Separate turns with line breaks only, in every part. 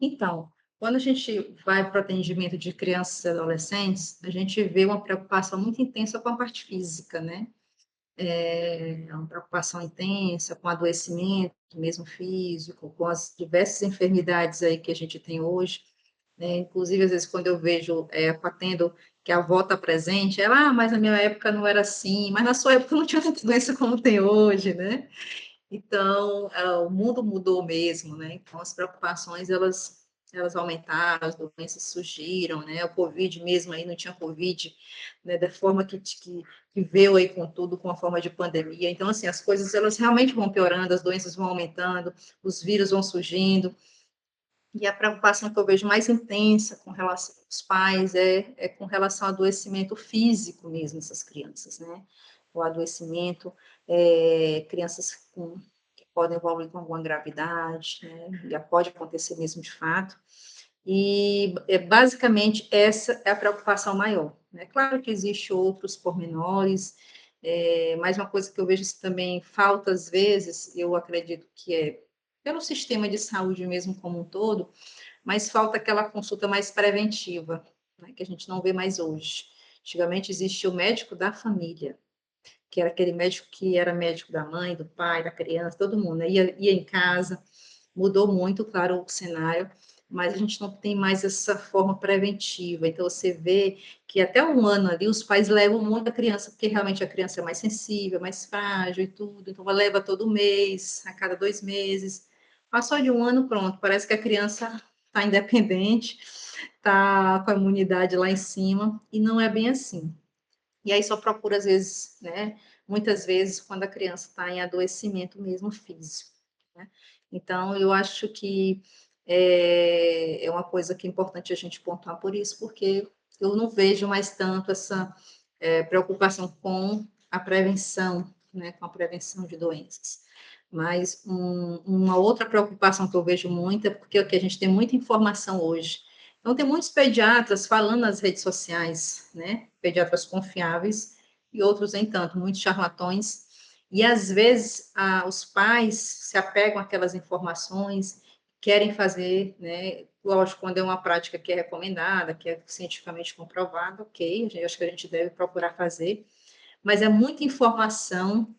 Então, quando a gente vai para o atendimento de crianças e adolescentes, a gente vê uma preocupação muito intensa com a parte física, né? Uma preocupação intensa com adoecimento, mesmo físico, com as diversas enfermidades aí que a gente tem hoje, né? Inclusive, às vezes, quando eu vejo, atendo que a avó está presente, ela, mas na minha época não era assim, mas na sua época não tinha tanta doença como tem hoje, né? Então, o mundo mudou mesmo, né? Então, as preocupações, elas aumentaram, as doenças surgiram, né? O Covid mesmo aí não tinha Covid, né? Da forma que veio aí com tudo, com a forma de pandemia. Então, assim, as coisas, elas realmente vão piorando, as doenças vão aumentando, os vírus vão surgindo, e a preocupação que eu vejo mais intensa com relação aos pais é com relação ao adoecimento físico mesmo dessas crianças, né? O adoecimento, crianças que podem evoluir com alguma gravidade, né? Já pode acontecer mesmo de fato. E basicamente essa é a preocupação maior. É claro que existe outros pormenores, mas uma coisa que eu vejo que também falta às vezes, eu acredito que é pelo sistema de saúde mesmo como um todo, mas falta aquela consulta mais preventiva, né, que a gente não vê mais hoje. Antigamente existia o médico da família, que era aquele médico que era médico da mãe, do pai, da criança, todo mundo, né? Ia em casa, mudou muito, claro, o cenário, mas a gente não tem mais essa forma preventiva. Então, você vê que até um ano ali os pais levam muito a criança, porque realmente a criança é mais sensível, mais frágil e tudo. Então, ela leva todo mês, a cada 2 meses. Passou de um ano, pronto, parece que a criança está independente, está com a imunidade lá em cima, e não é bem assim. E aí só procura, às vezes, né? Muitas vezes, quando a criança está em adoecimento mesmo físico, né? Então, eu acho que é uma coisa que é importante a gente pontuar por isso, porque eu não vejo mais tanto essa preocupação com a prevenção, né? Com a prevenção de doenças. Mas uma outra preocupação que eu vejo muito é porque a gente tem muita informação hoje. Então, tem muitos pediatras falando nas redes sociais, né? Pediatras confiáveis e outros nem tanto, muitos charlatões. E, às vezes, os pais se apegam àquelas informações, querem fazer, né? Lógico, quando é uma prática que é recomendada, que é cientificamente comprovada, ok, acho que a gente deve procurar fazer, mas é muita informação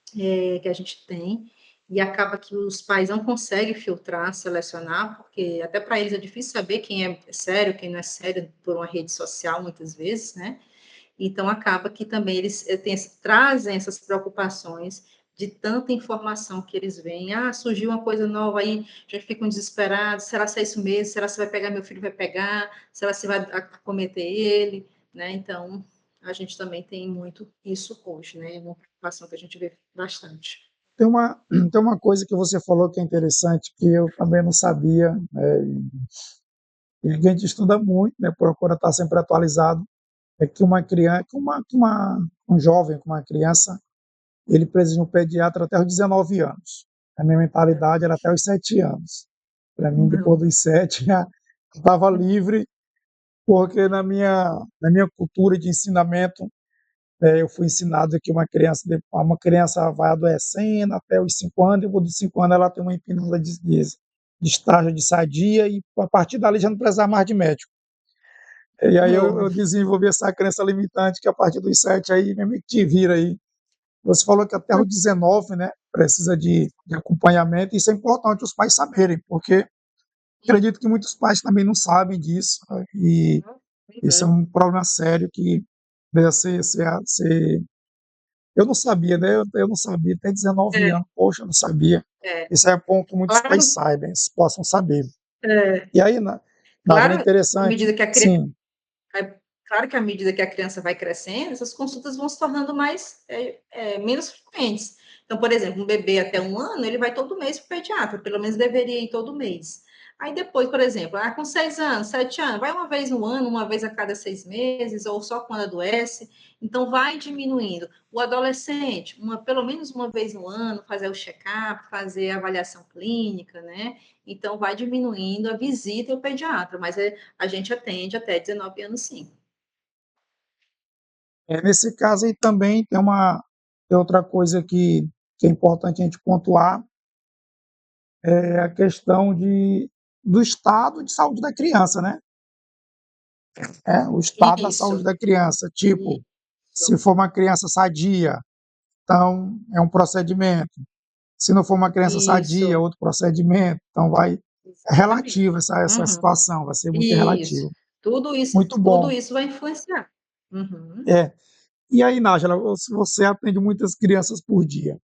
que a gente tem, e acaba que os pais não conseguem filtrar, selecionar, porque até para eles é difícil saber quem é sério, quem não é sério, por uma rede social, muitas vezes, né? Então, acaba que também eles trazem essas preocupações de tanta informação que eles veem. Ah, surgiu uma coisa nova aí, já ficam desesperados. Será que é isso mesmo? Será que você vai pegar meu filho, vai pegar? Será que você vai acometer ele? Né? Então, a gente também tem muito isso hoje, né? É uma preocupação que a gente vê bastante.
Tem uma, tem uma coisa que você falou que é interessante, que eu também não sabia, né, e a gente estuda muito, né, procura estar sempre atualizado, é que uma criança, um jovem, com uma criança, ele precisa de um pediatra até os 19 anos. A minha mentalidade era até os 7 anos. Para mim, depois
Não.
dos 7, já estava livre, porque na minha cultura de ensinamento, eu fui ensinado que uma criança vai adoecendo até os 5 anos, depois dos 5 anos ela tem uma empinada de estágio de sadia, e a partir dali já não precisa mais de médico. E aí eu
Novo.
desenvolvi essa crença limitante que a partir dos 7 aí me te vira aí. Você falou que até os 19, né, precisa de acompanhamento, e isso é importante os pais saberem, porque acredito que muitos pais também não sabem disso, né, e isso é
Uhum.
um problema sério que deve ser. Eu não sabia, né? Eu não sabia, até 19
É,
anos, poxa, eu não sabia.
é.
Isso é bom que muitos pais
Claro,
saibam, possam saber.
é,
E aí, Navina, é
claro, à
interessante,
medida que a criança
sim,
claro que à medida que a criança vai crescendo, essas consultas vão se tornando menos frequentes. Então, por exemplo, um bebê até um ano, ele vai todo mês para o pediatra, pelo menos deveria ir todo mês. Aí depois, por exemplo, com 6 anos, 7 anos, vai uma vez no ano, uma vez a cada 6 meses, ou só quando adoece. Então, vai diminuindo. O adolescente, pelo menos uma vez no ano, fazer o check-up, fazer a avaliação clínica, né? Então, vai diminuindo a visita ao pediatra, mas a gente atende até 19 anos, sim.
nesse caso aí também tem outra coisa que é importante a gente pontuar, é a questão do estado de saúde da criança, né? O estado da saúde
Isso,
da criança. Tipo, se
isso,
for uma criança sadia, então é um procedimento. Se não for uma criança sadia,
isso,
outro procedimento. Então vai. É
exatamente.
relativo essa
Uhum.
situação, vai ser muito
Isso.
relativo.
Tudo isso,
Muito
tudo
bom.
isso vai influenciar. Uhum.
É. E aí, Nájila, você atende muitas crianças por dia,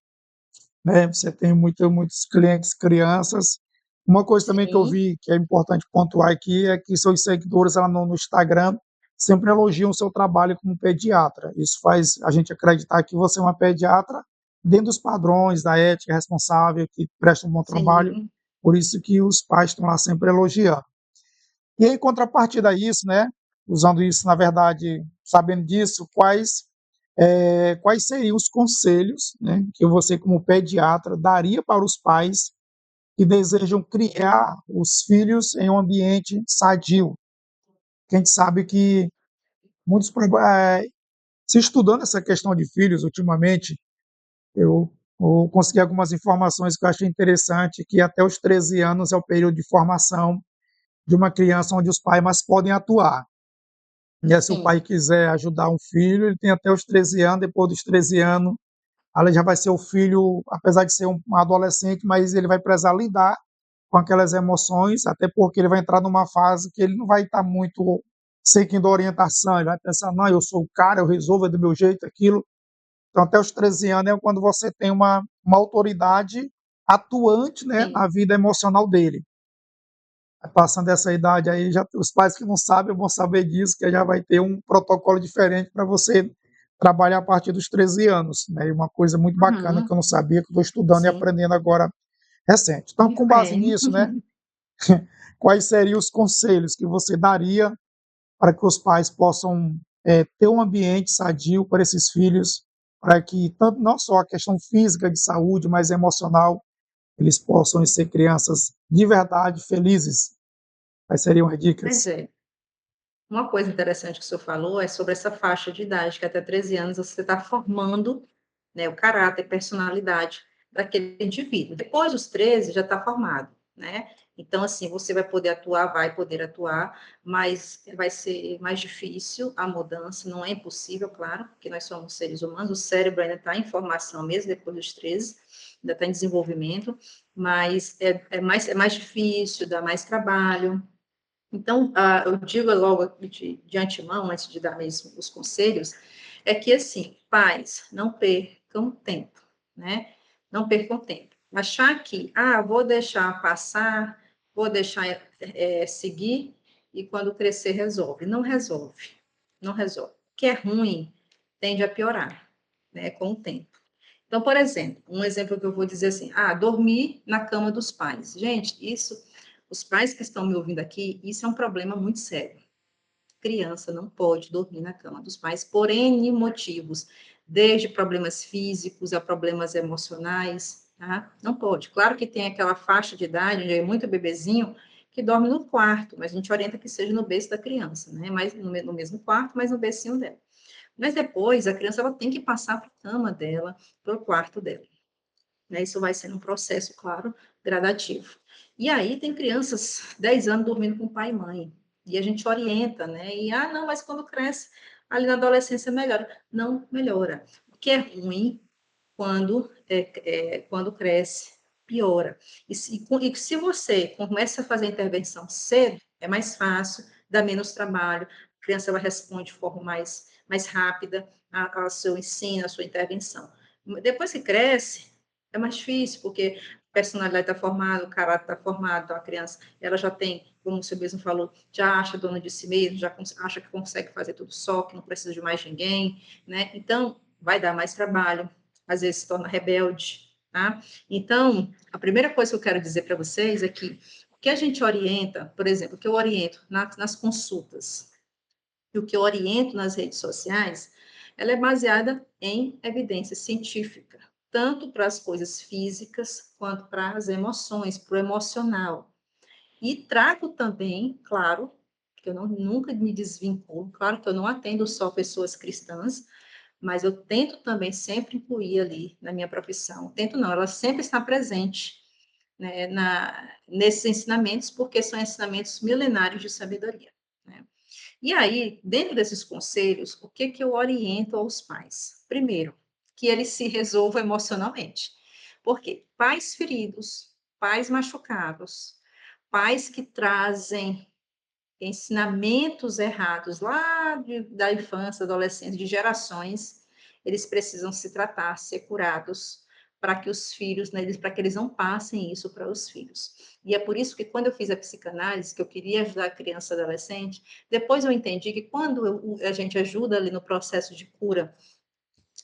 né? Você tem muitos clientes crianças. Uma coisa também que eu
Sim,
vi que é importante pontuar aqui é que seus seguidores lá no Instagram sempre elogiam o seu trabalho como pediatra. Isso faz a gente acreditar que você é uma pediatra dentro dos padrões da ética responsável, que presta um bom trabalho.
sim,
Por isso que os pais estão lá sempre elogiando. E em contrapartida a isso, né, usando isso, na verdade, sabendo disso, quais seriam os conselhos, né, que você, como pediatra, daria para os pais que desejam criar os filhos em um ambiente sadio? Que a gente sabe que muitos, se estudando essa questão de filhos ultimamente, eu consegui algumas informações que eu achei interessante, que até os 13 anos é o período de formação de uma criança onde os pais mais podem atuar. E aí, se o pai
sim,
quiser ajudar um filho, ele tem até os 13 anos, depois dos 13 anos, ali já vai ser o filho, apesar de ser um adolescente, mas ele vai precisar lidar com aquelas emoções, até porque ele vai entrar numa fase que ele não vai estar muito seguindo orientação, ele vai pensar, não, eu sou o cara, eu resolvo é do meu jeito aquilo. Então, até os 13 anos é quando você tem uma autoridade atuante, né,
sim.
na vida emocional dele. Passando essa idade aí, já os pais que não sabem vão saber disso, que já vai ter um protocolo diferente para você trabalhar a partir dos 13 anos, né? E uma coisa muito bacana que
Uhum.
eu não sabia, que estou estudando e
Sim,
aprendendo agora recente. Então,
muito
com base
bem.
nisso, né, quais seriam os conselhos que você daria para que os pais possam ter um ambiente sadio para esses filhos, para que tanto, não só a questão física de saúde, mas emocional, eles possam ser crianças de verdade felizes? Quais seriam as
Pois
dicas?
é. Uma coisa interessante que o senhor falou é sobre essa faixa de idade, que até 13 anos você está formando, né, o caráter, a personalidade daquele indivíduo. Depois dos 13 já está formado, né? Então, assim, você vai poder atuar, vai poder atuar, mas vai ser mais difícil a mudança, não é impossível, claro, porque nós somos seres humanos, o cérebro ainda está em formação mesmo depois dos 13, ainda está em desenvolvimento, mas é mais difícil, dá mais trabalho. Então, eu digo logo de antemão, antes de dar mesmo os conselhos, é que, assim, pais, não percam tempo, né? Não percam tempo. Achar que, vou deixar passar, vou deixar seguir, e quando crescer resolve. Não resolve, não resolve. O que é ruim tende a piorar, né, com o tempo. Então, por exemplo, um exemplo que eu vou dizer assim, dormir na cama dos pais. Gente, isso, os pais que estão me ouvindo aqui, isso é um problema muito sério. Criança não pode dormir na cama dos pais por N motivos, desde problemas físicos a problemas emocionais, tá? Não pode. Claro que tem aquela faixa de idade, onde é muito bebezinho, que dorme no quarto, mas a gente orienta que seja no berço da criança, né? Mas no mesmo quarto, mas no bercinho dela. Mas depois a criança ela tem que passar para a cama dela, para o quarto dela. Né? Isso vai ser um processo, claro, gradativo. E aí tem crianças 10 anos dormindo com pai e mãe. E a gente orienta, né? E, não, mas quando cresce, ali na adolescência melhora. Não melhora. O que é ruim, quando cresce, piora. E se você começa a fazer a intervenção cedo, é mais fácil, dá menos trabalho, a criança ela responde de forma mais rápida ao seu ensino, à sua intervenção. Depois que cresce, é mais difícil, porque a personalidade está formada, o caráter está formado, então a criança ela já tem, como você mesmo falou, já acha dona de si mesmo, já acha que consegue fazer tudo só, que não precisa de mais ninguém, né? Então, vai dar mais trabalho, às vezes se torna rebelde, tá? Então, a primeira coisa que eu quero dizer para vocês é que o que a gente orienta, por exemplo, o que eu oriento nas consultas e o que eu oriento nas redes sociais, ela é baseada em evidência científica, tanto para as coisas físicas quanto para as emoções, para o emocional. E trago também, claro, que eu nunca me desvinculo, claro que eu não atendo só pessoas cristãs, mas eu tento também sempre incluir ali na minha profissão. Tento não, ela sempre está presente. né, nesses ensinamentos, porque são ensinamentos milenários de sabedoria. Né? E aí, dentro desses conselhos, o que, que eu oriento aos pais? Primeiro, que eles se resolvam emocionalmente. Porque pais feridos, pais machucados, pais que trazem ensinamentos errados lá da infância, adolescência, de gerações, eles precisam se tratar, ser curados, para que os filhos, né, para que eles não passem isso para os filhos. E é por isso que quando eu fiz a psicanálise, que eu queria ajudar a criança e adolescente, depois eu entendi que quando a gente ajuda ali no processo de cura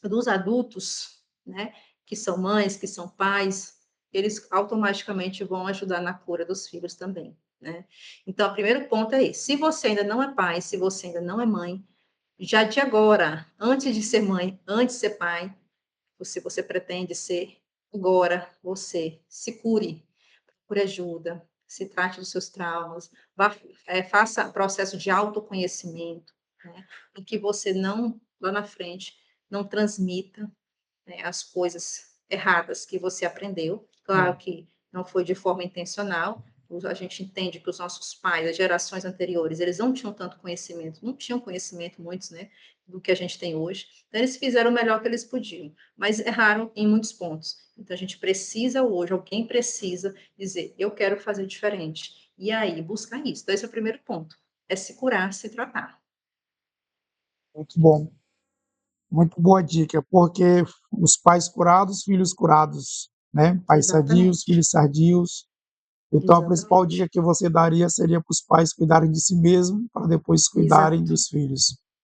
dos adultos, né, que são mães, que são pais, eles automaticamente vão ajudar na cura dos filhos também, né? Então, o primeiro ponto é esse. Se você ainda não é pai, se você ainda não é mãe, já de agora, antes de ser mãe, antes de ser pai, se você pretende ser, agora você se cure, procure ajuda, se trate dos seus traumas, faça processo de autoconhecimento, né, em que você não, lá na frente, não transmita, né, as coisas erradas que você aprendeu. Claro que não foi de forma intencional. A gente entende que os nossos pais, as gerações anteriores, eles não tinham tanto conhecimento, não tinham conhecimento, muitos, né, do que a gente tem hoje. Então, eles fizeram o melhor que eles podiam, mas erraram em muitos pontos. Então, a gente precisa hoje, alguém precisa dizer, eu quero fazer diferente. E aí, buscar isso. Então, esse é o primeiro ponto, é se curar, se tratar.
Muito bom. Muito boa dica, porque os pais curados, filhos curados, né? Pais sadios,
Exatamente.
filhos sadios. Então, a principal dica
Exatamente.
que você daria seria para os pais cuidarem de si mesmos, para depois cuidarem
Exato.
dos filhos.